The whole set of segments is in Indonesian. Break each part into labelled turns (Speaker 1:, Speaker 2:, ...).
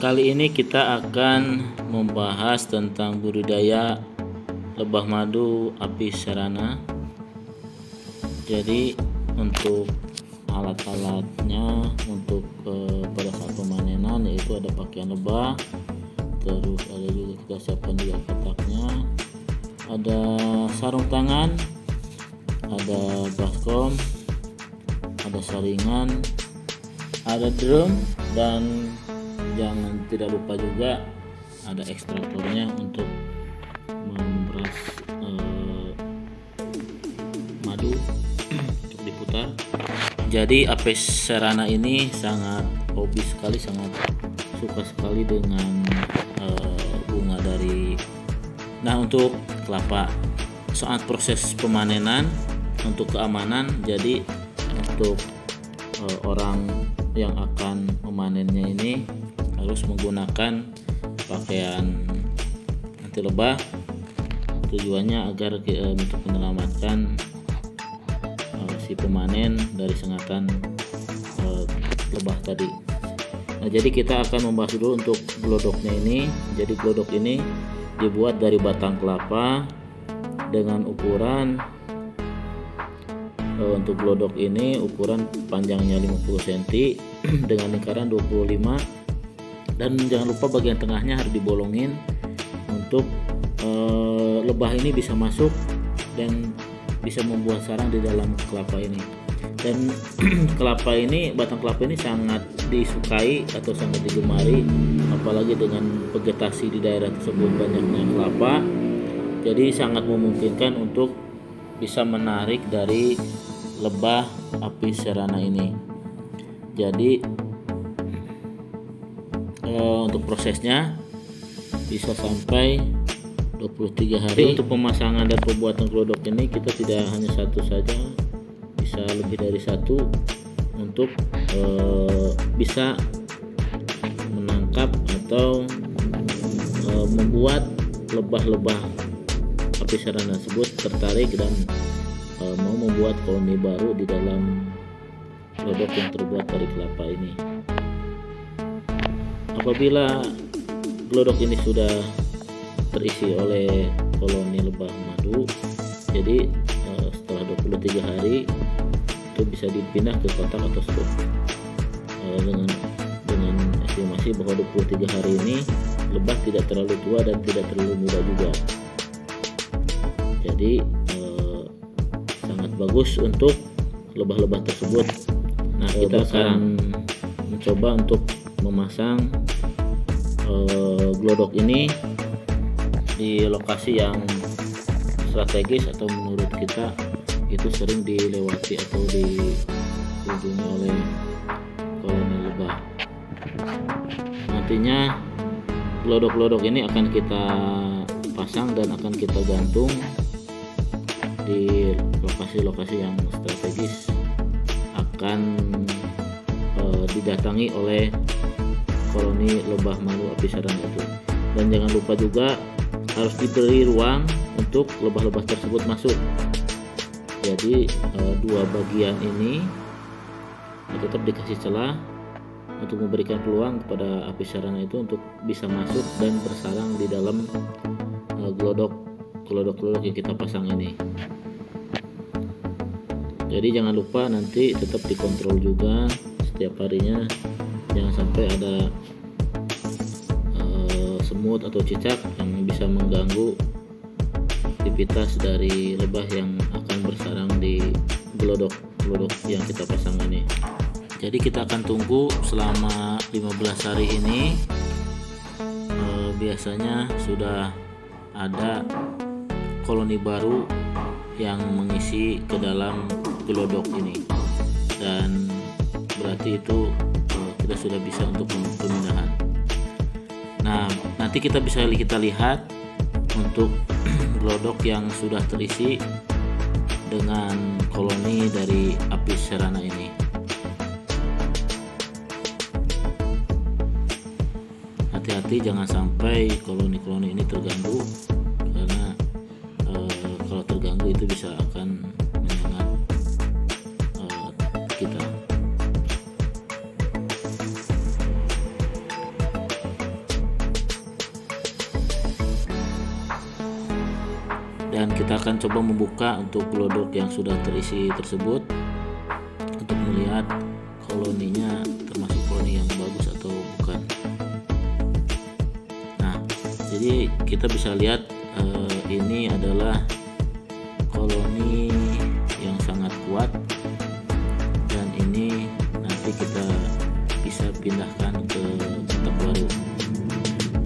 Speaker 1: Kali ini kita akan membahas tentang budidaya lebah madu apis cerana. Jadi untuk alat-alatnya untuk pada saat pemanenan yaitu ada pakaian lebah, terus ada juga kita siapkan juga kotaknya, ada sarung tangan, ada baskom, ada saringan, ada drum, dan jangan tidak lupa juga ada ekstraktornya untuk memeras madu untuk diputar. Jadi apis cerana ini sangat hobi sekali, sangat suka sekali dengan bunga dari. Nah, untuk kelapa saat proses pemanenan untuk keamanan, jadi untuk orang yang akan memanennya ini harus menggunakan pakaian anti lebah. Tujuannya agar untuk menyelamatkan si pemanen dari sengatan lebah tadi. Nah, jadi kita akan membahas dulu untuk glodoknya ini. Jadi glodok ini dibuat dari batang kelapa dengan ukuran untuk glodok ini ukuran panjangnya 50 cm dengan lingkaran 25, dan jangan lupa bagian tengahnya harus dibolongin untuk lebah ini bisa masuk dan bisa membuat sarang di dalam kelapa ini. Dan kelapa ini, batang kelapa ini sangat disukai atau sangat digemari, apalagi dengan vegetasi di daerah tersebut banyaknya kelapa, jadi sangat memungkinkan untuk bisa menarik dari lebah apis cerana ini. Jadi untuk prosesnya bisa sampai 23 hari. Untuk pemasangan dan pembuatan glodok ini kita tidak hanya satu saja, bisa lebih dari satu untuk bisa menangkap atau membuat lebah-lebah apis cerana tersebut tertarik dan mau membuat koloni baru di dalam glodok yang terbuat dari kelapa ini. Apabila glodok ini sudah terisi oleh koloni lebah madu, jadi setelah 23 hari itu bisa dipindah ke kotak atau scoop dengan estimasi bahwa 23 hari ini lebah tidak terlalu tua dan tidak terlalu muda juga. Jadi sangat bagus untuk lebah-lebah tersebut. Nah, kita akan mencoba untuk memasang glodok ini di lokasi yang strategis atau menurut kita itu sering dilewati atau dikunjungi oleh koloni lebah. Nantinya glodok-glodok ini akan kita pasang dan akan kita gantung di lokasi-lokasi yang strategis akan didatangi oleh koloni lebah madu apis cerana itu. Dan jangan lupa juga harus diberi ruang untuk lebah-lebah tersebut masuk. Jadi dua bagian ini tetap dikasih celah untuk memberikan peluang kepada apis cerana itu untuk bisa masuk dan bersarang di dalam glodok yang kita pasang ini. Jadi jangan lupa nanti tetap dikontrol juga setiap harinya, jangan sampai ada semut atau cicak yang bisa mengganggu aktivitas dari lebah yang akan bersarang di glodok yang kita pasang ini. Jadi kita akan tunggu selama 15 hari ini. Biasanya sudah ada koloni baru yang mengisi ke dalam glodok ini, dan berarti itu kita sudah bisa untuk pemindahan. Nah, nanti kita lihat untuk glodok yang sudah terisi dengan koloni dari apis cerana ini. Hati-hati jangan sampai koloni-koloni ini terganggu, karena kalau terganggu itu bisa akan menyengat kita. Dan kita akan coba membuka untuk glodok yang sudah terisi tersebut untuk melihat koloninya termasuk koloni yang bagus atau bukan. Nah, jadi kita bisa lihat ini adalah koloni yang sangat kuat, dan ini nanti kita bisa pindahkan ke kotak baru.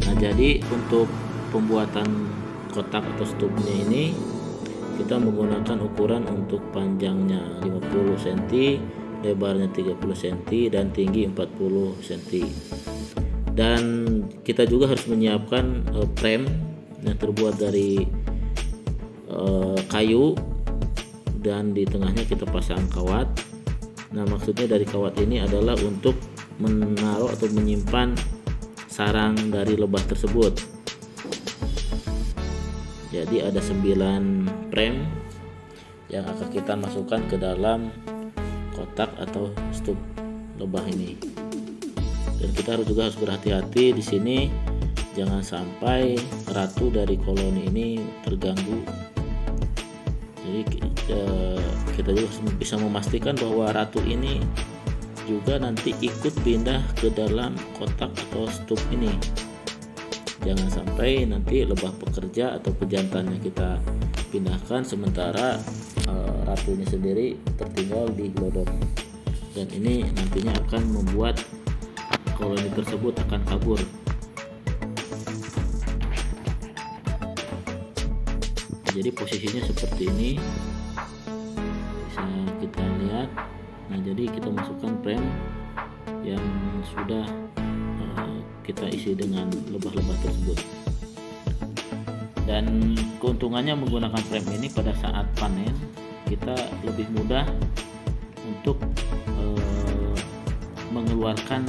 Speaker 1: Nah, jadi untuk pembuatan kotak atau stubnya ini kita menggunakan ukuran untuk panjangnya 50 cm, lebarnya 30 cm, dan tinggi 40 cm. Dan kita juga harus menyiapkan frame yang terbuat dari kayu, dan di tengahnya kita pasang kawat. Nah, maksudnya dari kawat ini adalah untuk menaruh atau menyimpan sarang dari lebah tersebut. Jadi ada 9 frame yang akan kita masukkan ke dalam kotak atau stub lebah ini. Dan kita juga harus berhati-hati di sini, jangan sampai ratu dari koloni ini terganggu. Jadi kita juga bisa memastikan bahwa ratu ini juga nanti ikut pindah ke dalam kotak atau stub ini. Jangan sampai nanti lebah pekerja atau pejantannya kita pindahkan sementara ratunya sendiri tertinggal di glodok, dan ini nantinya akan membuat koloni tersebut akan kabur. Jadi posisinya seperti ini, bisa kita lihat. Nah, jadi kita masukkan frame yang sudah kita isi dengan lebah-lebah tersebut. Dan keuntungannya menggunakan frame ini, pada saat panen kita lebih mudah untuk mengeluarkan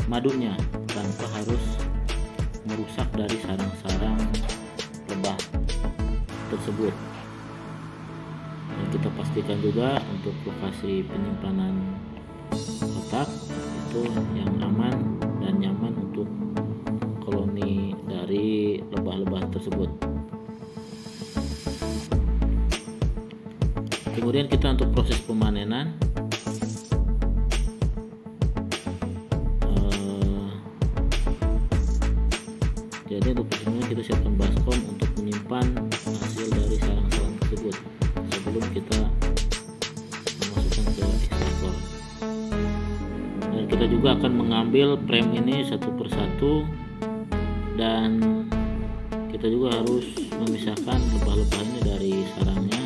Speaker 1: madunya tanpa harus merusak dari sarang-sarang lebah tersebut. Dan kita pastikan juga untuk lokasi penyimpanan kotak itu yang aman dan nyaman untuk koloni dari lebah-lebah tersebut. Kemudian kita untuk proses pemanenan, jadi untuk prosesnya kita siapkan baskom untuk menyimpan hasil dari sarang-sarang tersebut sebelum kita memasukkan ke ekstraktor. Dan kita juga akan mengambil frame ini satu persatu, dan kita juga harus memisahkan lebah-lebah ini dari sarangnya.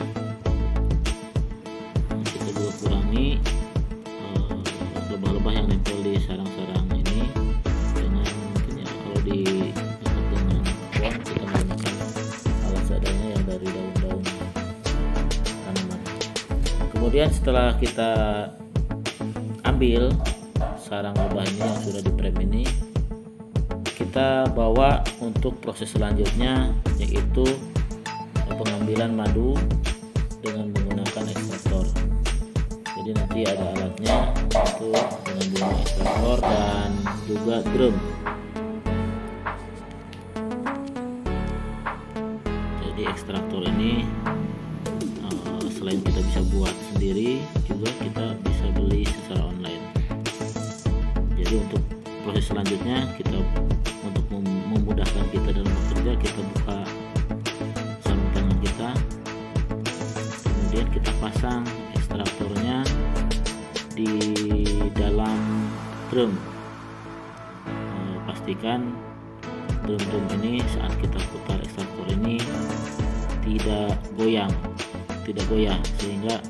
Speaker 1: Kita juga kurangi lebah-lebah yang nempel di sarang-sarang ini dengan mungkin ya kalau di dengan pohon kita menggunakan alat seadanya yang dari daun-daun tanaman. Kemudian setelah kita ambil sarang lebahnya yang sudah di frame ini, kita bawa untuk proses selanjutnya, yaitu pengambilan madu dengan menggunakan ekstraktor. Jadi nanti ada alatnya, itu pengambilan ekstraktor dan juga drum. Jadi ekstraktor ini selain kita bisa buat sendiri, juga kita bisa beli secara online. Jadi untuk proses selanjutnya, kita untuk memudahkan kita dalam bekerja, kita buka sarung tangan kita, kemudian kita pasang ekstraktornya di dalam drum. Pastikan drum-drum ini saat kita putar ekstraktor ini tidak goyah, sehingga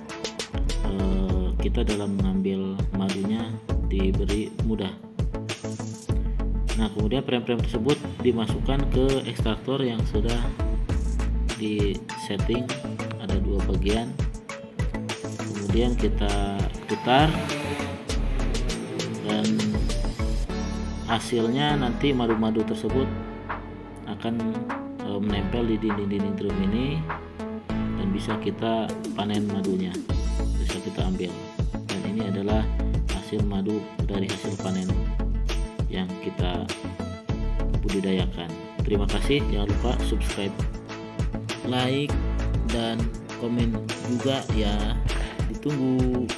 Speaker 1: kita dalam mengambil madunya diberi mudah. Nah, kemudian frame-frame tersebut dimasukkan ke ekstraktor yang sudah di setting, ada 2 bagian. Kemudian kita putar, dan hasilnya nanti madu-madu tersebut akan menempel di dinding-dinding drum ini, dan bisa kita panen madunya, bisa kita ambil. Dan ini adalah hasil madu dari hasil panen yang kita budidayakan. Terima kasih, jangan lupa subscribe. like dan komen juga ya, ditunggu.